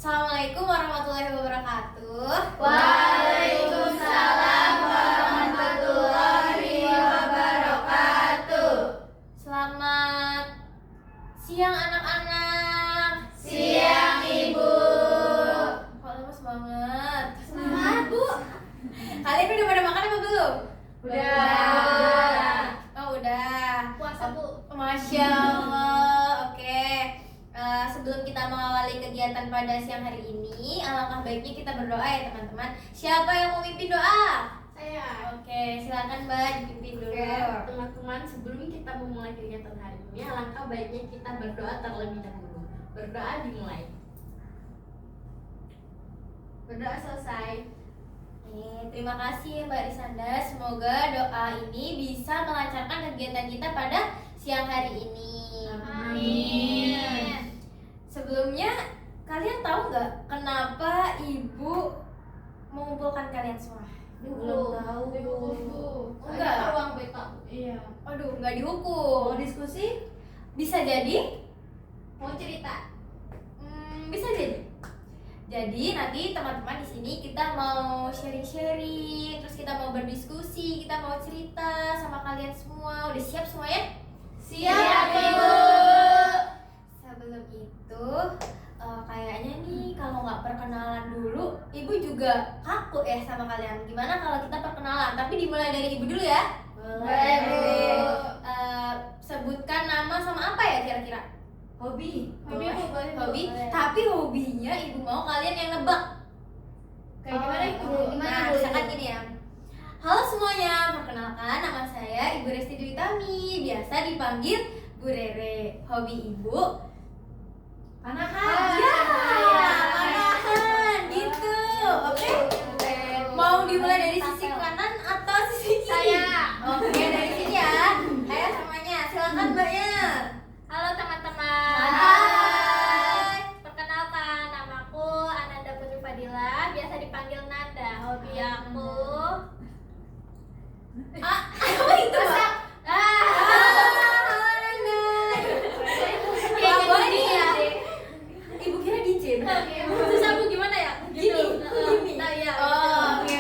Assalamualaikum warahmatullahi wabarakatuh. Waalaikumsalam warahmatullahi wabarakatuh. Selamat siang anak-anak. Siang Ibu. Kok lemes banget? Semangat Bu. Kalian udah pada makan apa belum? Udah. Oh udah. Puasa Bu. Masya Allah. Oke. Sebelum kita mengawali kegiatan pada siang hari ini, alangkah baiknya kita berdoa ya teman-teman. Siapa yang mau mimpin doa? Saya. Oke, silakan Mbak dipimpin dulu. Oke, teman-teman, sebelum kita memulai kegiatan hari ini, alangkah baiknya kita berdoa terlebih dahulu. Berdoa dimulai. Berdoa selesai. Terima kasih Mbak Risanda. Semoga doa ini bisa melancarkan kegiatan kita pada siang hari ini. Amin. Sebelumnya, kalian tahu nggak kenapa Ibu mengumpulkan kalian semua? Belum tahu. Enggak. Ada ruang beta. Iya. Aduh, nggak dihukum. Diskusi? Bisa jadi? Mau cerita? Bisa jadi. Jadi nanti teman-teman di sini kita mau sharing-sharing, terus kita mau berdiskusi, kita mau cerita sama kalian semua. Udah siap semuanya? Siap, Ibu. Sebelum itu, kayaknya nih kalau nggak perkenalan dulu, Ibu juga kaku ya sama kalian. Gimana kalau kita perkenalan? Tapi dimulai dari Ibu dulu ya. Boleh, Bu. Sebutkan nama sama apa ya kira-kira? Hobi. Boleh. Bu, boleh, Bu. Hobi. Boleh. Tapi hobinya Ibu mau kalian yang nebak. Kayak gimana, Ibu? Nah, misalkan gini ya. Halo semuanya, perkenalkan nama saya Ibu Resti Dwi Tami, biasa dipanggil Bu Rere. Hobi Ibu panahan. Ya, panahan gitu. Oke. Mau dimulai dari sisi kanan atau sisi kiri? Saya. Oke, dari sini ya. Ayo semuanya, silakan Mbaknya. Halo teman-teman. Hai. Perkenalkan, namaku Ananda Putri Fadila, biasa dipanggil Nanda. Hobi aku Apa itu, Mbak? Halo Nanda. Wah, boleh nih ya. Ibu kira DJ. Terus aku gimana ya? Gini. Nah, iya. Oh, oke.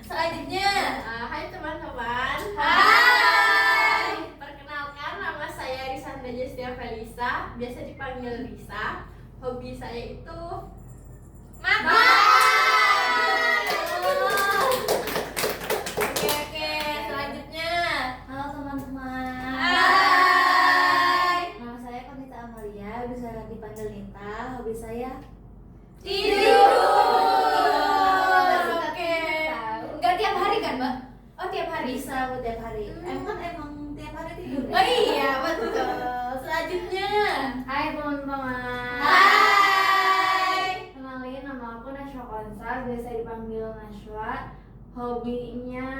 Selanjutnya. Hai teman-teman. Hai. Perkenalkan, nama saya Risanda Justia Felisa, biasa dipanggil Risa. Hobi saya itu Oke, selanjutnya. Halo teman-teman. Hai. Nama saya Konita Amalia, bisa dipanggil Nita. Hobi saya Tidur. Oke. Enggak tiap hari kan, Mbak? Oh, tiap hari. bisa buat tiap hari. Emang tiap hari tidur. Oh iya, betul. Selanjutnya. Hai teman-teman. Hai. Kenalin, nama aku Nashwa Konsar, biasa dipanggil Nashwa. Hobinya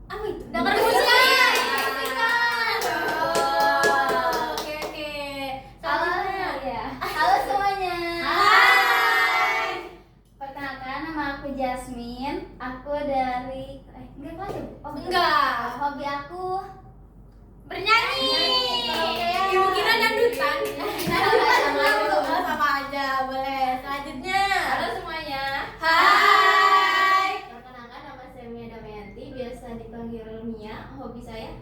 Apa itu? Dengar musik. Oke. Selanjutnya. ya. Halo semuanya. Hai. Perkenalkan, nama aku Jasmine. Aku dari enggak kelas ya, Bu? Oh, Enggak. Hobi aku Bernyanyi. Oke. Ibu kira dangdutan. Sama aja, boleh. Selanjutnya. Halo semuanya. Hai. Perkenalkan, nama saya Mia Damayanti, biasa dipanggil Mia. Hobi saya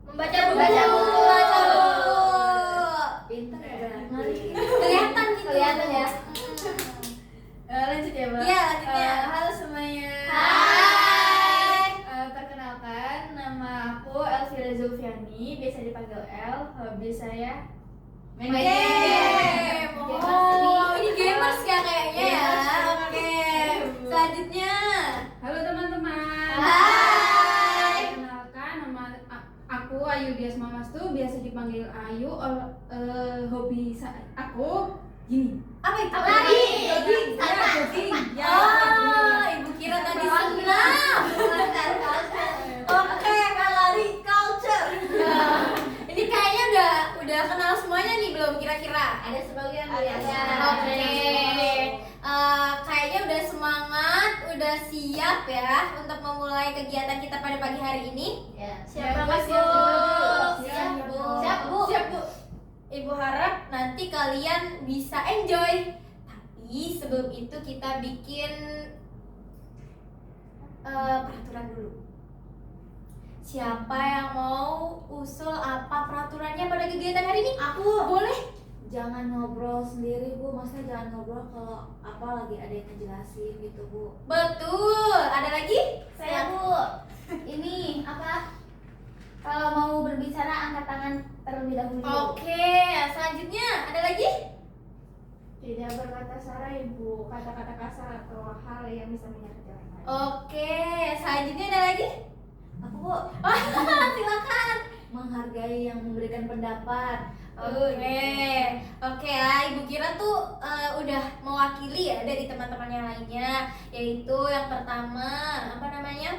Membaca buku. Baca buku. Baca buku. pintar ya, berarti. Kelihatan gitu. Kelihatan ya. Lanjut ya, Mbak. Iya, lanjutnya. Halo semuanya. Hai. Perkenalkan, nama aku Elvira Zulfiani, biasa dipanggil El. Hobi saya main Game. Oh, ini gamers ya kayaknya ya. Oke. Selanjutnya. Halo teman-teman. Hai. Perkenalkan, nama aku Ayu Dias Mamastu, biasa dipanggil Ayu. Hobi aku gini. Apa itu? Lari. Jogging. Ya, jogging. Ya. Oh, ibu kira tadi senam. Oke, lari culture. Ini kayaknya udah kenal semuanya nih belum kira-kira? Ada sebagian Bu, ya. Oke. Kayaknya udah semangat, udah siap ya untuk memulai kegiatan kita pada pagi hari ini. Ya. Siap Bu, banget, Bu. siap Bu. Siap, Bu. Siap Bu. Ibu harap nanti kalian bisa enjoy. Tapi sebelum itu kita bikin peraturan dulu. Siapa yang mau usul apa peraturannya pada kegiatan hari ini? Aku. Boleh? Jangan ngobrol sendiri Bu, maksudnya jangan ngobrol kalau apa lagi ada yang ngejelasin gitu Bu. Betul. Ada lagi? Saya Bu, ini apa? Kalau mau berbicara angkat tangan terlebih dahulu. Oke, selanjutnya ada lagi? Tidak berkata sara Ibu, kata-kata kasar atau hal yang bisa menyakiti orang lain. Oke, selanjutnya ada lagi? Aku Bu, Silakan. menghargai yang memberikan pendapat. Oke lah, Ibu Kira tuh udah mewakili ya dari teman-teman yang lainnya, yaitu yang pertama apa namanya,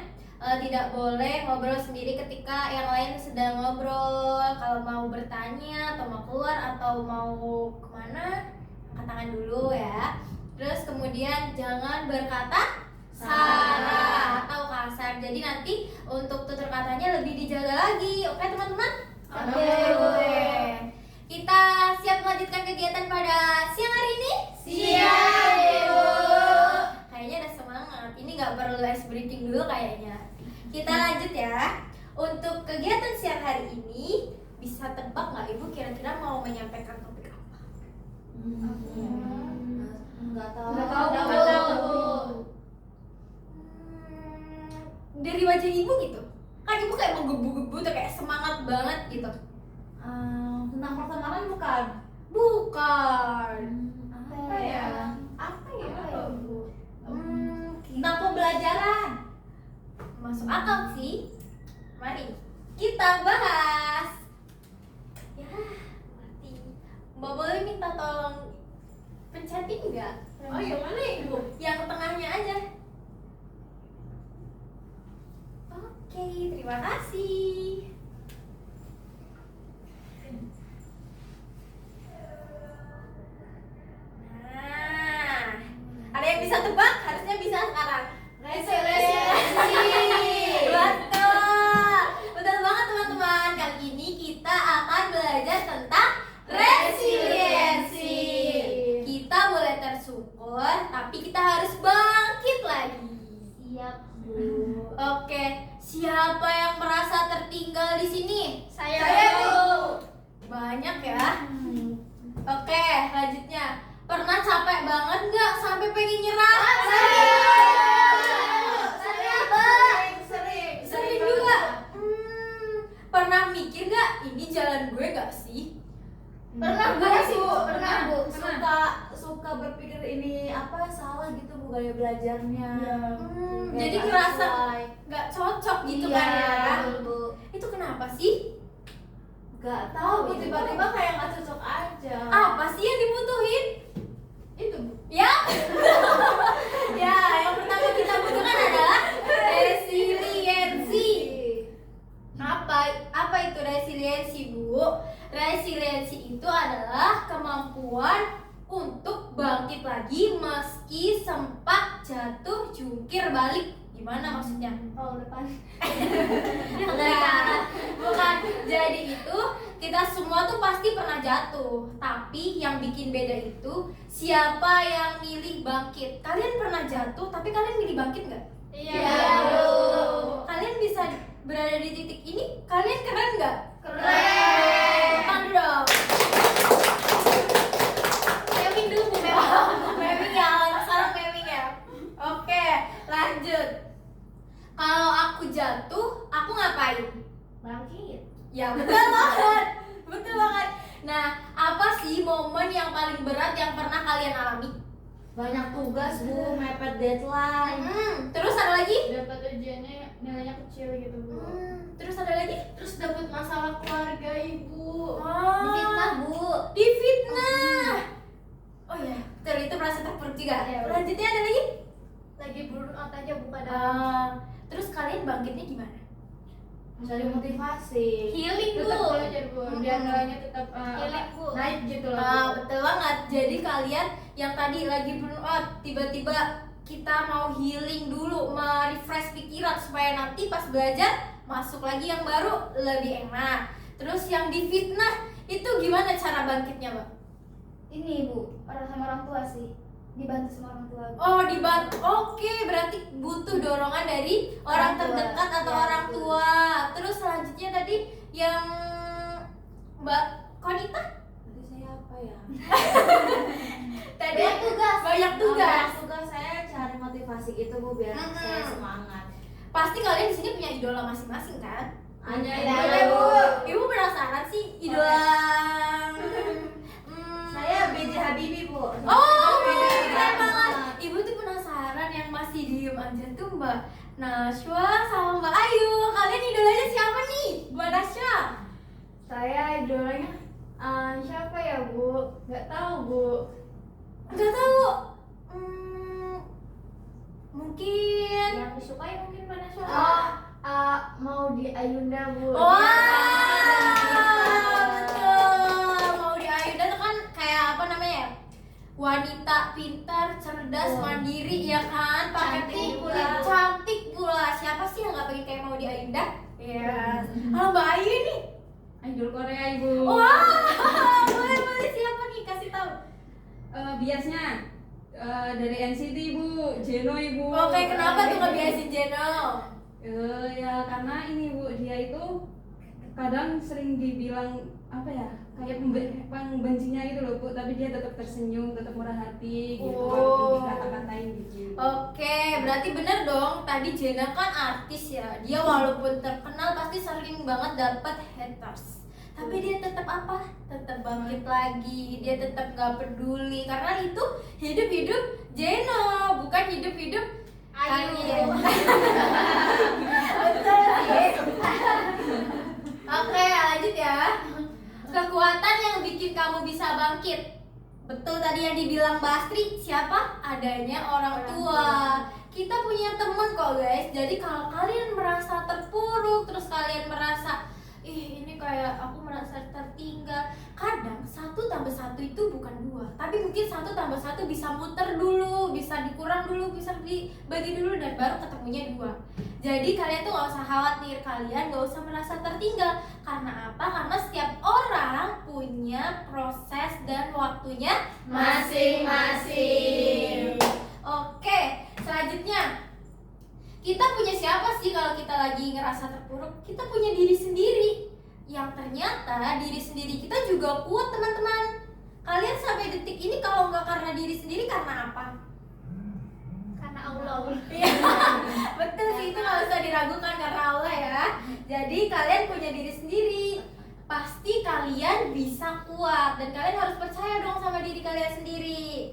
tidak boleh ngobrol sendiri ketika yang lain sedang ngobrol. Kalau mau bertanya atau mau keluar atau mau kemana, angkat tangan dulu ya. Terus kemudian jangan berkata sara atau kasar. Jadi nanti untuk tutur katanya lebih dijaga lagi. Oke teman-teman? Oke. Kita siap melanjutkan kegiatan pada siang hari ini? Siap, Ibu. Kayaknya udah semangat. Ini nggak perlu ice breaking dulu kayaknya. Kita lanjut ya. Untuk kegiatan siang hari ini, bisa tebak nggak Ibu kira-kira mau menyampaikan topik apa? Nggak tahu. Nggak tahu. Dari wajah Ibu gitu. Kan Ibu kayak menggebu-gebu tuh, kayak semangat banget gitu. Tentang pertemanan bukan? Bukan. Apa ya? Apa ya? Bu? Tentang pembelajaran. Masuk akal sih. Mari kita bahas. Ya, mati. Mbak boleh minta tolong pencetin nggak? Oh, yang mana Ibu? Yang tengahnya aja. Oke, terima kasih. Nah, ada yang bisa tebak? Harusnya bisa sekarang. Betul, betul banget teman-teman. Kali ini kita akan belajar tentang resiliensi. Kita boleh tersyukur, tapi kita harus bangkit lagi. Siap Bu. Oke, siapa yang merasa tertinggal di sini? Saya Bu. Banyak ya. Oke, lanjutnya. Pernah capek banget nggak sampai pengen nyerah? Sering juga. Pernah mikir nggak ini jalan gue nggak sih? Pernah Pernah sih Bu, Bu, pernah, Bu. suka berpikir ini apa salah gitu Bu gaya belajarnya. Jadi ngerasa nggak cocok gitu kan ya? Betul Bu. Itu kenapa sih? Gak tahu Bu, Itu. tiba-tiba kayak nggak cocok aja. Apa sih yang dibutuhin? Itu Bu. Ya, ya yang pertama kita butuhkan adalah resiliensi. Apa itu resiliensi Bu? Resiliensi itu adalah kemampuan untuk bangkit lagi meski sempat jatuh jungkir balik. Gimana maksudnya? Oh depan. Enggak, bukan. Jadi itu kita semua tuh pasti pernah jatuh. Tapi yang bikin beda itu siapa yang milih bangkit. Kalian pernah jatuh, tapi kalian milih bangkit nggak? Iya, Bu. Kalian bisa berada di titik ini, kalian keren nggak? Keren. Tepuk dong. Meming dulu Bu. Meming ya, sekarang meming ya. Oke, lanjut. Kalau aku jatuh, aku ngapain? Bangkit. Ya betul banget, betul banget. Nah, apa sih momen yang paling berat yang pernah kalian alami? Banyak tugas Bu, mepet deadline. Terus ada lagi? Dapat ujiannya nilainya kecil gitu Bu. Terus ada lagi? Terus dapat masalah keluarga Ibu. Difitnah Bu. Difitnah. Oh ya, betul itu merasa terpuruk juga. Iya, Lanjutnya ada lagi? Lagi burnout aja Bu pada. Terus kalian bangkitnya gimana? Cari motivasi. Healing Tetap Bu. belajar Bu, biar nilainya tetap Healing, Bu. naik gitu loh. Betul banget. Jadi kalian yang tadi lagi burnout, tiba-tiba kita mau healing dulu, merefresh pikiran supaya nanti pas belajar masuk lagi yang baru lebih enak. Terus yang difitnah, Itu gimana cara bangkitnya, Mbak? Ini Bu, sama orang tua sih. Dibantu sama orang tua. Oh, dibantu. Oke, berarti butuh dorongan dari orang Orang tua. terdekat atau Ya, orang betul. tua. Terus selanjutnya tadi yang Mbak Konita Nanti saya apa ya? tadi Banyak tugas. banyak Oh, tugas. banyak tugas, saya cari motivasi gitu Bu biar Mm-mm. saya semangat. Pasti kalian di sini punya idola masing-masing kan? Ada Ada, Bu. Ibu penasaran sih idola. Saya B.J. Habibie Bu. Oh, keren banget. Ibu tuh penasaran yang masih diem aja tuh Mbak Naswa sama Mbak Ayu. Kalian idolanya siapa nih? Mbak Naswa? Saya idolanya siapa ya Bu? Nggak tahu Bu. Nggak tahu. Mungkin. Yang disukai mungkin Mbak Naswa. Mau di Ayunda Bu. Wah, Iya. betul. Mau di Ayunda tuh kan kayak apa namanya ya? Wanita pintar, cerdas, mandiri ya kan? Pakai Cantik kulit pula. cantik pula. Siapa sih yang nggak pengen kayak mau di Ayunda? Iya. Kalau Mbak Ayu nih, Idol Korea Ibu. wah, boleh siapa nih? Kasih tahu. Biasnya dari NCT Ibu, Jeno Ibu. Oke, kenapa tuh ngebiasin Jeno? Ya karena ini Bu, dia itu kadang sering dibilang apa ya, kayak pembencinya gitu loh Bu, tapi dia tetap tersenyum, tetap murah hati gitu, Oh. walaupun dikata-katain gitu. Oke, berarti bener dong. Tadi Jenna kan artis ya. Dia walaupun terkenal pasti sering banget dapat haters. Tapi dia tetap apa? Tetap bangkit lagi. Dia tetap gak peduli karena itu hidup-hidup Jenna, bukan hidup-hidup kalian. Betul sih. Oke, lanjut ya. Kekuatan yang bikin kamu bisa bangkit. Betul tadi yang dibilang Mbak Astri, siapa? Adanya orang tua. Kita punya temen kok guys. Jadi kalau kalian merasa terpuruk, terus kalian merasa ini kayak aku merasa tertinggal. Kadang 1+1 itu bukan 2, tapi mungkin 1+1 bisa muter dulu, bisa dikurang dulu, bisa dibagi dulu dan baru ketemunya 2. Jadi kalian tuh gak usah khawatir, kalian gak usah merasa tertinggal. Karena apa? Karena setiap orang punya proses dan waktunya masing-masing. Oke, selanjutnya kita punya siapa sih kalau kita lagi ngerasa terpuruk? Kita punya diri sendiri. Yang ternyata diri sendiri kita juga kuat teman-teman. Kalian sampai detik ini kalau nggak karena diri sendiri karena apa? Karena Allah. Iya, betul sih, itu nggak usah diragukan karena Allah ya. Jadi kalian punya diri sendiri. Pasti kalian bisa kuat dan kalian harus percaya dong sama diri kalian sendiri.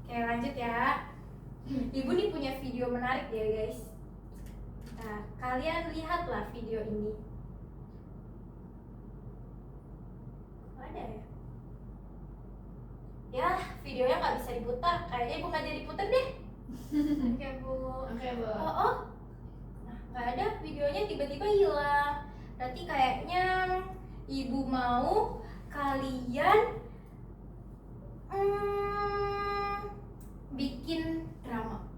Oke, lanjut ya. Ibu nih punya video menarik ya guys. Nah, kalian lihatlah video ini. Ada ya? Ya, videonya nggak bisa diputar. Kayaknya ibu nggak jadi putar deh. Oke Bu. Oh, nah, nggak ada videonya, tiba-tiba hilang. Berarti kayaknya ibu mau kalian bikin drama.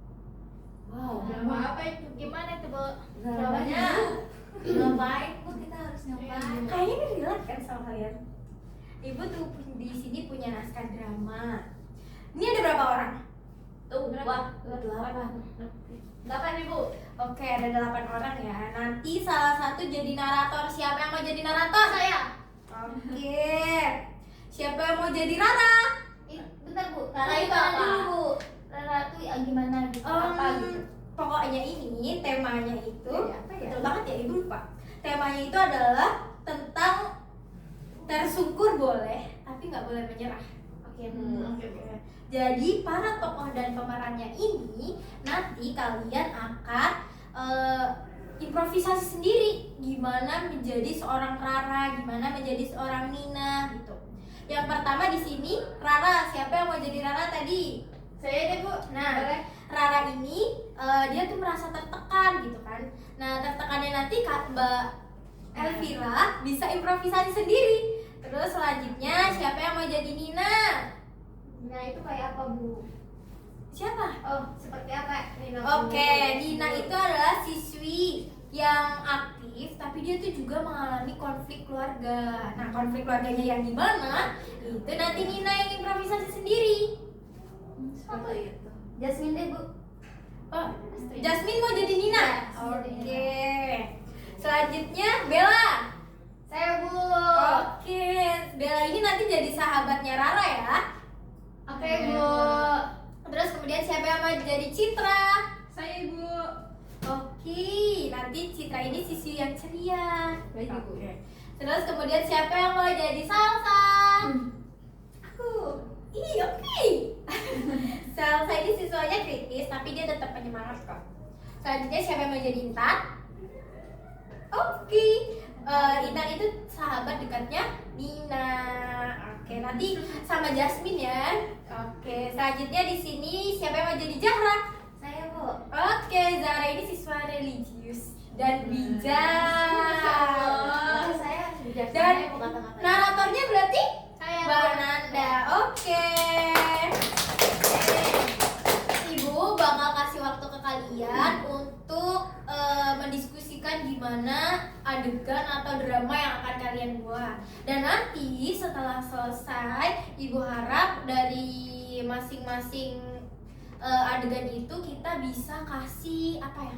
Wow. Drama apa itu? Gimana itu Bu? Dramanya ngapain Bu? Kita harus ngapain? Kayaknya ini relate kan sama kalian. Ibu tuh di sini punya naskah drama. Ini ada berapa orang? Tuh, Berapa? 8. Ibu. Oke, ada 8 orang ya. Nanti salah satu jadi narator. Siapa yang mau jadi narator? Saya. Oke. Siapa yang mau jadi Rara? Bentar Bu. Rara itu Gimana apa? dulu Bu? Rara tuh gimana gitu? Apa gitu? Pokoknya ini temanya itu Apa ya? betul banget ya, ibu lupa. Temanya itu adalah tentang tersungkur boleh, tapi nggak boleh menyerah. Oke Bu. Jadi para tokoh dan pemerannya ini nanti kalian akan improvisasi sendiri gimana menjadi seorang Rara, gimana menjadi seorang Nina gitu. Yang pertama di sini Rara. Siapa yang mau jadi Rara tadi? Saya deh Bu. Nah, Rara ini dia tuh merasa tertekan gitu kan. Nah, tertekannya nanti Mbak Elvira bisa improvisasi sendiri. Terus selanjutnya siapa yang mau jadi Nina? Nah itu kayak apa Bu? Siapa? Oh seperti apa Nina? Oke, Nina itu adalah siswi yang aktif kreatif, tapi dia tuh juga mengalami konflik keluarga. Nah, konflik keluarganya yang gimana? Itu nanti Nina yang improvisasi sendiri. Seperti itu. Jasmine deh, Bu. Oh, Jasmine mau jadi Nina? Oke. Selanjutnya Bella. Saya, Bu. Oke, Bella ini nanti jadi sahabatnya Rara ya. Oke, Bu. Terus kemudian siapa yang mau jadi Citra? Saya Ibu. Oke, nanti Citra ini sisi yang ceria. Baik Ibu. Terus kemudian siapa yang mau jadi Salsa? Aku. Ih, oke. Salsa ini siswanya kritis, tapi dia tetap penyemangat kok. Selanjutnya siapa yang mau jadi Intan? Oke. Intan itu sahabat dekatnya Nina. Oke, nanti sama Jasmine ya. Oke, selanjutnya di sini siapa yang mau jadi Zahra? Saya, Bu. Oke, Zahra ini siswa religius dan bijak. Saya Dan saya Bu kata-kata. naratornya berarti Saya, Bu. Mbak Nanda. Oke. Ibu bakal kasih waktu ke kalian untuk mendiskusikan gimana adegan atau drama yang akan kalian buat. Dan nanti setelah selesai, Ibu harap dari masing-masing adegan itu kita bisa kasih apa ya?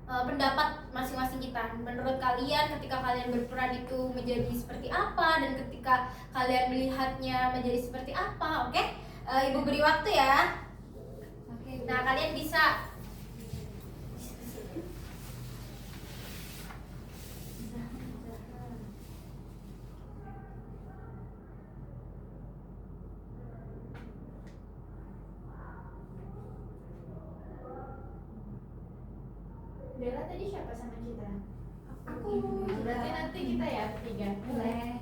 Pendapat masing-masing kita. Menurut kalian ketika kalian berperan itu menjadi seperti apa dan ketika kalian melihatnya menjadi seperti apa, oke? Ibu beri waktu ya. Oke, Bu. Nah, kalian bisa Bella tadi siapa sama Citra? Aku. Berarti nanti kita ya bertiga. Boleh.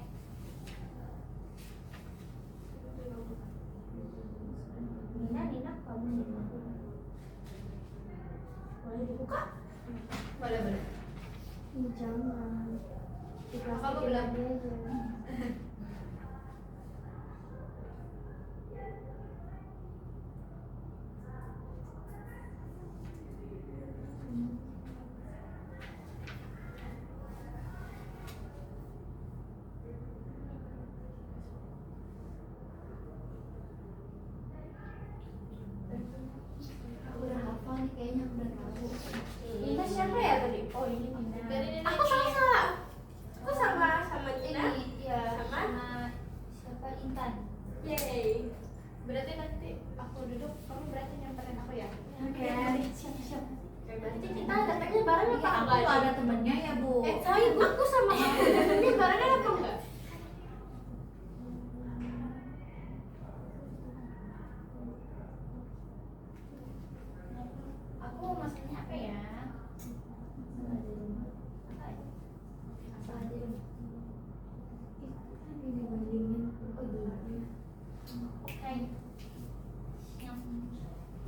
Nina, kamu Nina. boleh dibuka. Boleh boleh. Jangan. Apa bilang? Aku udah hafal nih kayaknya, aku udah tahu. Nina siapa ya tadi? Oh ini Nina. Aku sama Nina. Ini ya Sama? sama siapa Intan. Yeay. Berarti nanti aku duduk, kamu berarti nyamperin aku ya? Oke. Siap-siap. Berarti kita datangnya bareng apa Aku enggak? ada temennya ya, Bu. Saya aku sama kamu datangnya barengan apa enggak? Aku maksudnya apa ya? Apa aja dong? Kan ini bandingin. Oh gitu. Oke.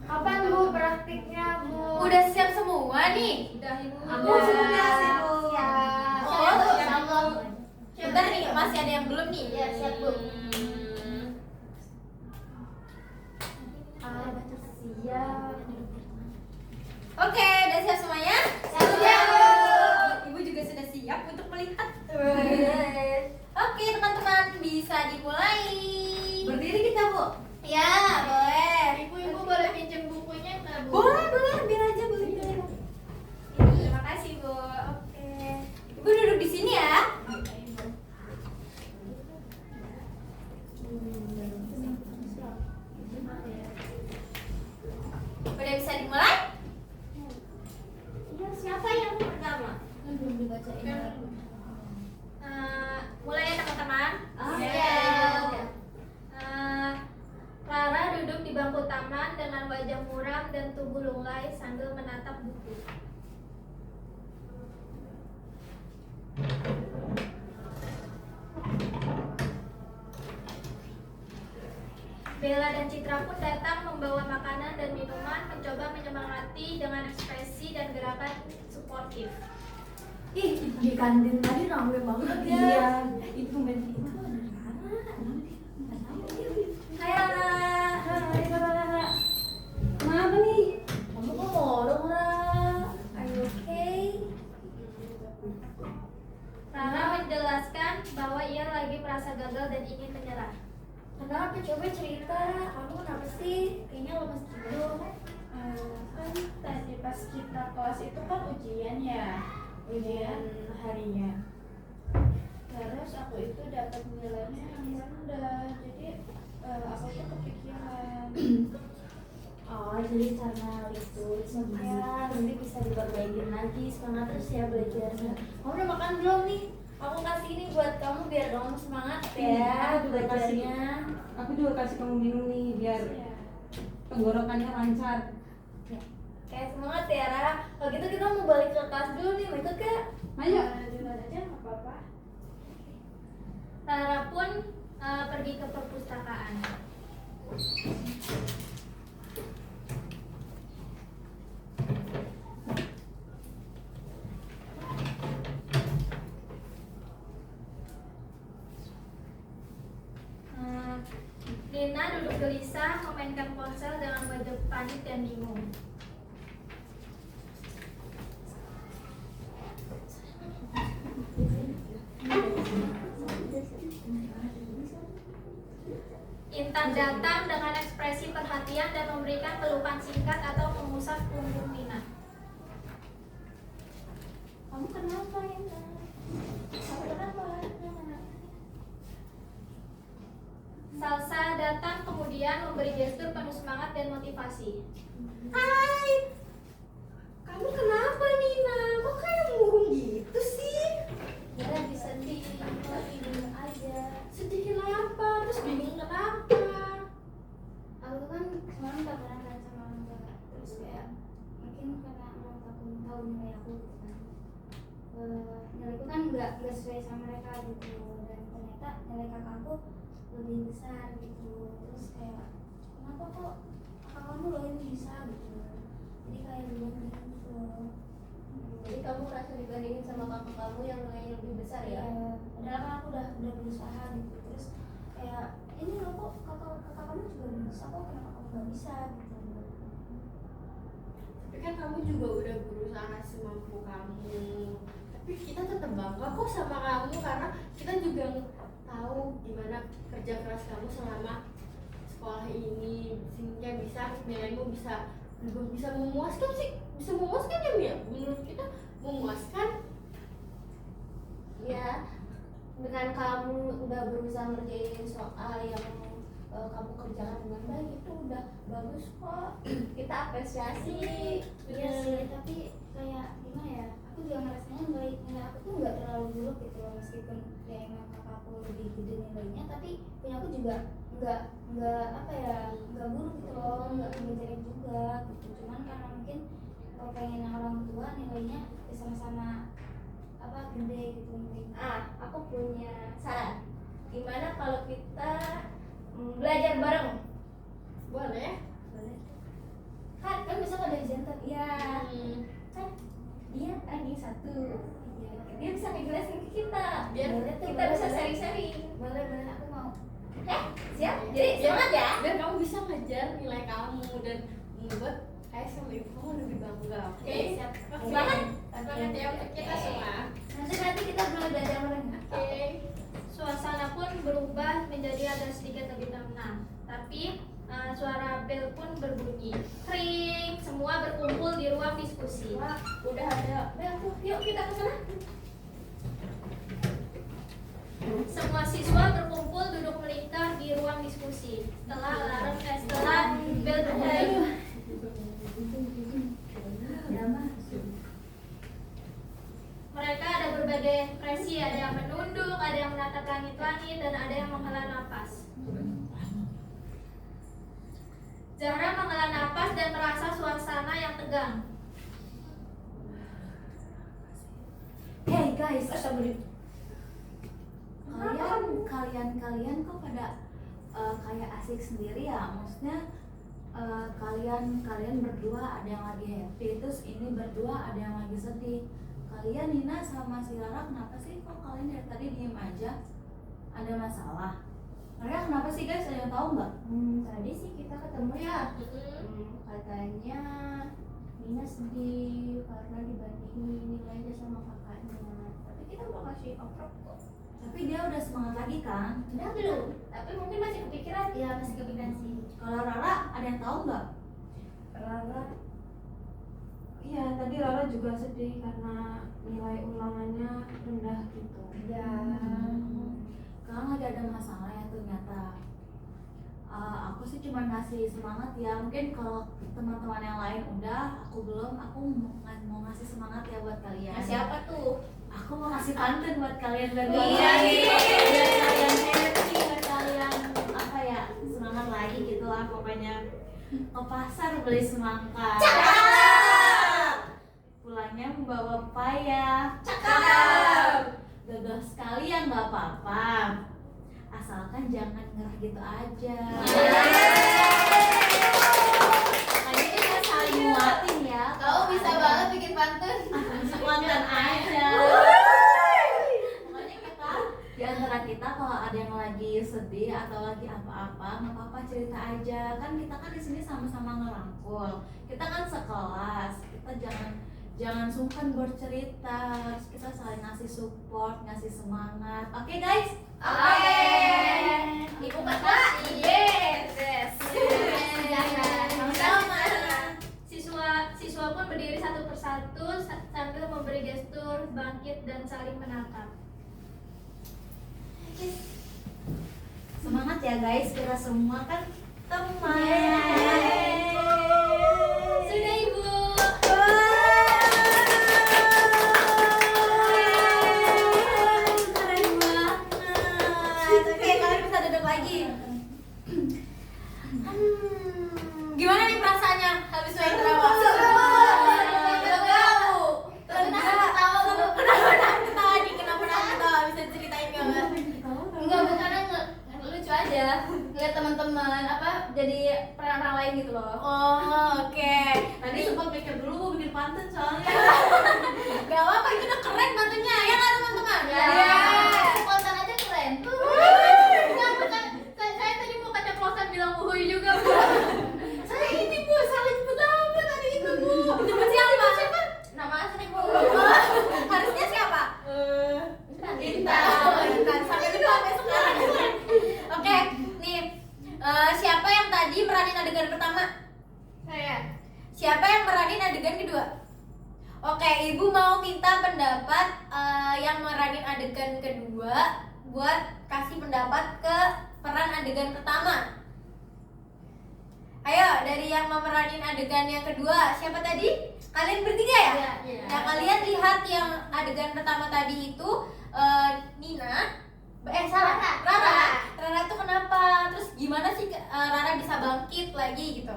Kapan Bu praktiknya, Bu? Udah siap semua nih. Udah Ibu. Aku sudah siap. Oh, Siap, Bu. Bentar nih, masih ada yang belum nih. Ya, siap, Bu. Ah, Siap. Oke, udah siap semuanya? Siap. Ibu juga sudah siap untuk melihat. Oke, teman-teman, bisa dimulai. Berdiri kita, Bu. Ya, boleh. Ibu boleh pinjam bukunya nggak Bu? Boleh, ambil aja, boleh. Terima kasih, Bu. Oke. Ibu duduk di sini ya. Udah bisa dimulai? Iya, siapa yang pertama? Belum dibacain. Mulai ya teman-teman. Siap. Rara duduk di bangku taman dengan wajah muram dan tubuh lunglai sambil menatap buku. Bella dan Citra pun datang membawa makanan dan minuman, mencoba menyemangati dengan ekspresi dan gerakan suportif. Ih, di kantin tadi ramai banget ya. Iya. Itu main itu ada Hai Rara. Hai, Rara. Kenapa nih? Kamu kok ngorong, Rara? Are you okay? ujian harinya. Terus aku itu dapat nilainya yang rendah, jadi aku tuh kepikiran. Oh, jadi karena itu ya nanti bisa diperbaikin lagi, semangat terus ya belajarnya. Kamu udah makan belum nih? Aku kasih ini buat kamu biar kamu semangat Ya, ya belajarnya. Aku juga kasih kamu minum nih biar tenggorokannya lancar. Kayak semangat ya Ra. Kalau gitu kita mau balik ke kelas dulu nih, mau ikut gak? Ayo. Duluan aja nggak apa-apa. Rara pun pergi ke perpustakaan. Nina duduk gelisah memainkan ponsel dengan wajah panik dan bingung. Intan datang dengan ekspresi perhatian dan memberikan pelukan singkat atau mengusap punggung Nina. Kamu kenapa Intan? Kamu kenapa? Salsa datang kemudian memberi gestur penuh semangat dan motivasi. Hai, kamu kenapa Nina? Kok kayak murung gitu sih? Ya lagi sedih, lagi bingung aja. Sedih kenapa? Terus bingung kenapa? Aku kan semalam pacaran kan sama orang tua, terus kayak mungkin karena orang tua aku tahu nilai aku gitu kan. Nilaiku kan nggak sesuai sama mereka gitu, dan ternyata nilai kakakku lebih besar gitu. Terus kayak kenapa kok kakak kamu loh ini bisa gitu, jadi kayak dibandingin gitu. Jadi kamu merasa dibandingin sama kakak kamu yang nilainya lebih besar ya? Padahal kan aku udah berusaha gitu. Terus kayak ini loh kok kakak kamu juga bisa, kok kenapa kamu nggak bisa gitu. Tapi kan kamu juga udah berusaha semampu kamu. Tapi kita tetap bangga kok sama kamu karena kita juga tahu gimana kerja keras kamu selama sekolah ini, sehingga bisa nilaimu bisa memuaskan sih, bisa memuaskan ya Mia? Menurut kita memuaskan. Ya, dengan kamu udah berusaha ngerjain soal yang kamu kerjakan dengan baik, itu udah bagus kok. Kita apresiasi. Iya sih, tapi kayak gimana ya? Aku juga ngerasanya nilai aku tuh nggak terlalu buruk gitu loh, meskipun ya emang kakakku lebih gede nilainya, tapi punya aku juga nggak apa ya, nggak buruk gitu loh, nggak jelek juga gitu. Cuman karena mungkin kalau pengen orang tua nilainya ya sama-sama apa gede gitu mungkin. Aku punya saran. Gimana kalau kita belajar bareng? Boleh? Boleh kan bisa ada jantan ya kan dia ranking 1 ya, dia bisa ngejelasin ke kita Biar boleh tuh, kita bisa sharing-sharing. boleh aku mau Siap? Jadi semangat ya. Biar kamu bisa ngejar nilai kamu dan membuat kayak sama ibu kamu lebih bangga. Oke? siap. Semangat. Semangat ya untuk kita semua. nanti kita boleh belajar bareng. Oke. Suasana pun berubah menjadi agak sedikit lebih tenang. Tapi suara bel pun berbunyi. Kring, semua berkumpul di ruang diskusi. Wah, udah ada bel tuh. Yuk kita ke sana. Semua siswa berkumpul duduk melingkar di ruang diskusi. Setelah bel berbunyi, mereka ada berbagai ekspresi. Ada yang menunduk, ada yang menatap langit-langit, dan ada yang menghela napas. Zahra menghela napas dan merasa suasana yang tegang. Hey guys, kalian kok pada kayak asik sendiri ya? Maksudnya kalian berdua ada yang lagi happy, terus ini berdua ada yang lagi sedih. Kalian Nina sama si Rara kenapa sih kok kalian dari tadi diem aja? Ada masalah? Mereka kenapa sih guys? Ada yang tahu nggak? Tadi sih kita ketemu ya. Katanya Nina sedih karena dibandingin nilainya sama kakaknya. Tapi kita udah kasih oprek kok. Tapi dia udah semangat lagi kan? Udah belum? Tapi mungkin masih kepikiran. Ya masih kepikiran sih. Kalau Rara ada yang tahu nggak? Rara, iya tadi apalagi Rara juga sedih karena nilai ulangannya rendah gitu. Ya, Sekarang lagi ada masalah ya ternyata. Aku sih cuma ngasih semangat ya. Mungkin kalau teman-teman yang lain udah, aku belum. Aku mau ngasih semangat ya buat kalian. siapa tuh? Aku mau ngasih pantun buat kalian berdua. Iya, Biar kalian happy, biar kalian apa ya, semangat lagi gitu lah pokoknya. Ke pasar beli semangka. Pulangnya membawa pepaya. Gagal sekali ya nggak apa-apa. Asalkan jangan ngerah gitu aja. Kayaknya kita saling nguatin ya. Kamu bisa banget bikin pantun. Spontan aja. Pokoknya kita di antara kita kalau ada yang lagi sedih atau lagi apa-apa, nggak apa-apa cerita aja. Kan kita kan di sini sama-sama ngerangkul. Kita kan sekelas. Kita jangan sungkan bercerita. Kita saling ngasih support, ngasih semangat. Oke guys? Oke. Ibu kata yes. Sama. Siswa pun berdiri satu persatu sambil memberi gestur bangkit dan saling menatap. Semangat ya guys, kita semua kan teman. Sudah Ibu. Keren banget. Oke, kalian bisa duduk lagi. Gimana nih perasaannya habis main terawih? Kenapa bisa ceritain nggak, Mbak? Enggak, karena lucu aja ngeliat teman-teman jadi peran orang lain gitu loh. Oh, oke. Tadi sempat pikir dulu mau bikin pantun soalnya. Gak apa-apa, itu udah keren bantunya ya nggak teman-teman? Spontan aja keren. Enggak, bukan. Saya tadi mau keceplosan bilang uhuy juga, Bu. Saya ini Bu, salah jemput apa tadi itu Bu? Jemput siapa? Nama asli, Bu. Harusnya siapa? Intan. Sampai kedua sampai sekarang. Oke, nih siapa yang tadi meranin adegan pertama? Saya. Siapa yang meranin adegan kedua? Oke, Ibu mau minta pendapat yang meranin adegan kedua buat kasih pendapat ke peran adegan pertama. Ayo, dari yang memeranin adegan yang kedua, siapa tadi? Kalian bertiga ya? Iya. Nah, kalian lihat yang adegan pertama tadi itu Nina, Rara tuh kenapa? Terus gimana sih Rara bisa bangkit lagi gitu?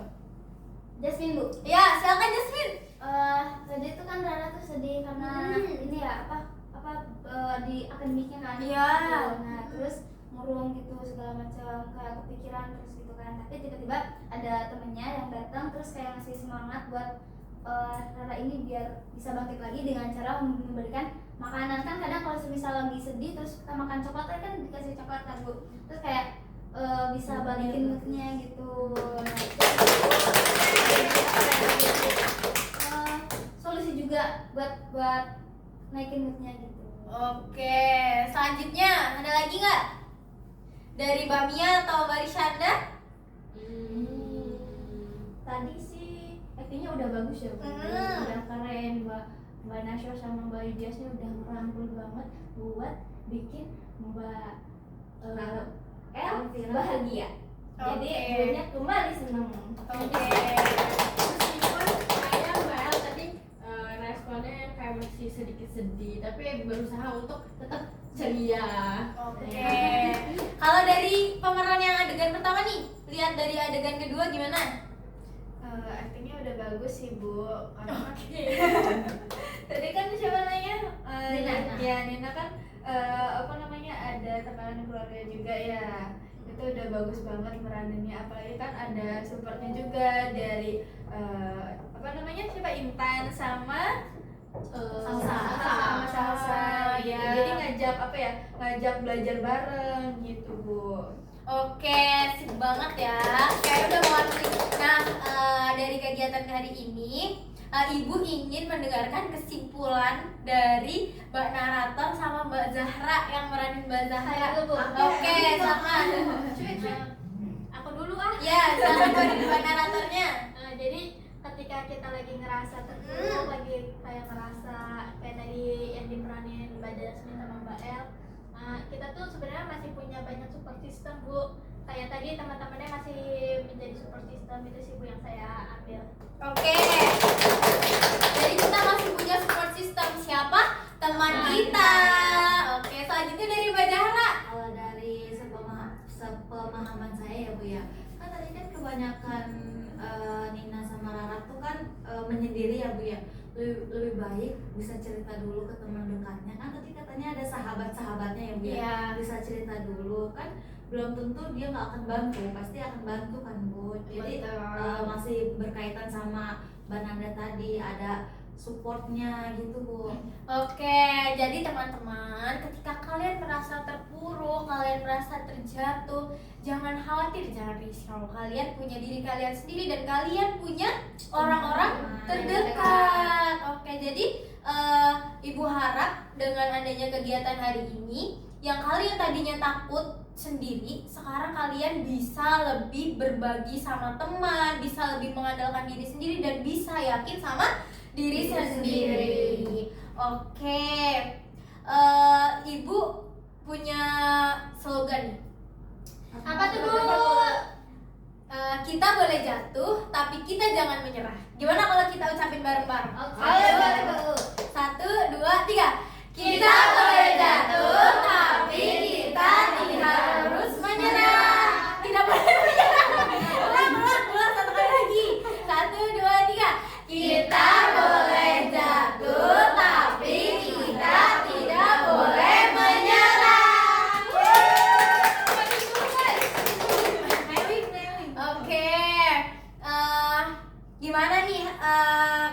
Jasmine, Bu. Ya, silakan Jasmine. Tadi itu kan Rara tuh sedih karena ini ya di akademiknya kan. Iya. Nah, terus murung gitu segala macam, kayak kepikiran terus gitu kan. Tapi tiba-tiba ada temennya yang datang terus kayak ngasih semangat buat Rara ini biar bisa bangkit lagi dengan cara memberikan makanan. Kan kadang kalau semisal lagi sedih terus kita makan coklat kan dikasih coklat kan, Bu. Terus kayak bisa balikin moodnya gitu. Solusi juga buat naikin moodnya gitu. Oke, selanjutnya ada lagi nggak? Dari Mbak Mia atau Mbak Rishanda? Tadi sih actingnya udah bagus ya, Bu. Udah keren, Mbak Nasya sama Mbak Idiasnya udah merangkul banget buat bikin Mbak El bahagia. Jadi Oke. ibunya kembali seneng. Oke. Meskipun saya Mbak El tadi responnya kayak masih sedikit sedih, tapi berusaha untuk tetap ceria. Oke. Kalau dari pemeran yang adegan pertama nih, lihat dari adegan kedua gimana? Actingnya udah bagus sih, Bu. Karena tadi kan siapa namanya? Nina kan ada tekanan keluarga juga ya. Itu udah bagus banget meraninnya, apalagi kan ada supportnya juga dari siapa Intan sama Salsa ya. Jadi ngajak belajar bareng gitu, Bu. Oke, sip banget ya. Kayak udah mewakili. Nah, dari kegiatan hari ini, Ibu ingin mendengarkan kesimpulan dari Mbak Narator sama Mbak Zahra yang meranin Mbak Zahra. Saya dulu, Bu. Oke, silakan. Aku dulu ah. Ya, silakan dari Mbak Naratornya. Jadi ketika kita lagi ngerasa terpuruk, lagi kayak ngerasa kayak tadi yang diperanin Mbak Dasmin sama Mbak El, kita tuh sebenarnya masih punya banyak support system Bu. Kayak tadi teman-temannya masih menjadi support system, itu sih Bu yang saya ambil. Oke. Jadi kita masih punya support system. Siapa? Teman kita. Oke, selanjutnya dari Mbak Zahra. Kalau dari sepemahaman saya ya Bu ya, kan tadi kan kebanyakan Nina sama Rara tuh kan menyendiri ya Bu ya. Lebih baik bisa cerita dulu ke teman dekatnya, kan tadi katanya ada sahabat-sahabatnya ya Bu ya. Iya. Bisa cerita dulu kan, belum tentu dia nggak akan bantu, pasti akan bantu kan Bu. Jadi Betul. masih berkaitan sama Mbak Nanda tadi, ada supportnya gitu Bu. Oke, jadi teman-teman, ketika kalian merasa terpuruk, kalian merasa terjatuh, jangan khawatir, jangan risau. Kalian punya diri kalian sendiri dan kalian punya orang-orang terdekat. Oke, jadi Ibu harap dengan adanya kegiatan hari ini, yang kalian tadinya takut sendiri, sekarang kalian bisa lebih berbagi sama teman, bisa lebih mengandalkan diri sendiri dan bisa yakin sama diri sendiri. Oke, Ibu punya slogan nih. Apa tuh Bu? Kita boleh jatuh, tapi kita jangan menyerah. Gimana kalau kita ucapin bareng-bareng? Boleh Bu. 1, 2, 3. Kita boleh jatuh, tapi kita tidak harus menyerah. Tidak boleh menyerah. Ulang, satu kali lagi. 1, 2, 3. Kita boleh jatuh, tapi kita tidak boleh menyerah. Oke, gimana nih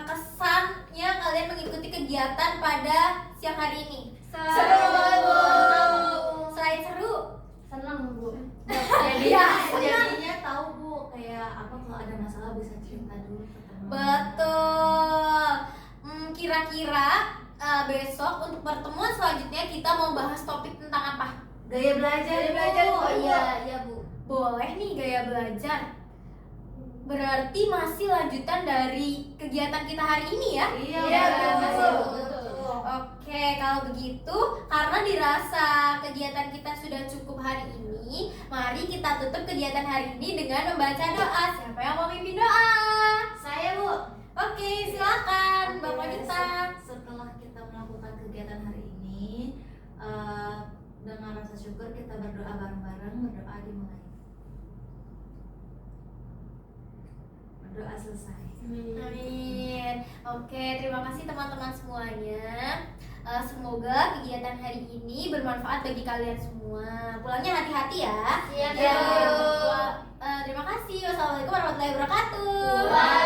kesannya kalian mengikuti kegiatan pada siang hari ini? Seru. Selain seru, Senang Bu. Jadinya tahu Bu, kayak apa kalau ada masalah bisa cerita dulu ke teman. betul. Kira-kira besok untuk pertemuan selanjutnya kita mau bahas topik tentang apa? Gaya belajar Bu. Oh iya Bu. Boleh nih gaya belajar. Berarti masih lanjutan dari kegiatan kita hari ini ya? Iya, betul. Oke, kalau begitu karena dirasa kegiatan kita sudah cukup hari ini, mari kita tutup kegiatan hari ini dengan membaca doa. Siapa yang mau mimpin doa? Saya Bu. Oke, silakan Mbak Oke, Wanita. Setelah kita melakukan kegiatan hari ini, dengan rasa syukur kita berdoa bareng-bareng. Berdoa dimulai. Berdoa selesai. Amin. Oke, terima kasih teman-teman semuanya. Semoga kegiatan hari ini bermanfaat bagi kalian semua. Pulangnya hati-hati ya. Siap, Ya. Bu. Terima kasih. Wassalamualaikum warahmatullahi wabarakatuh. Waalaikumsalam.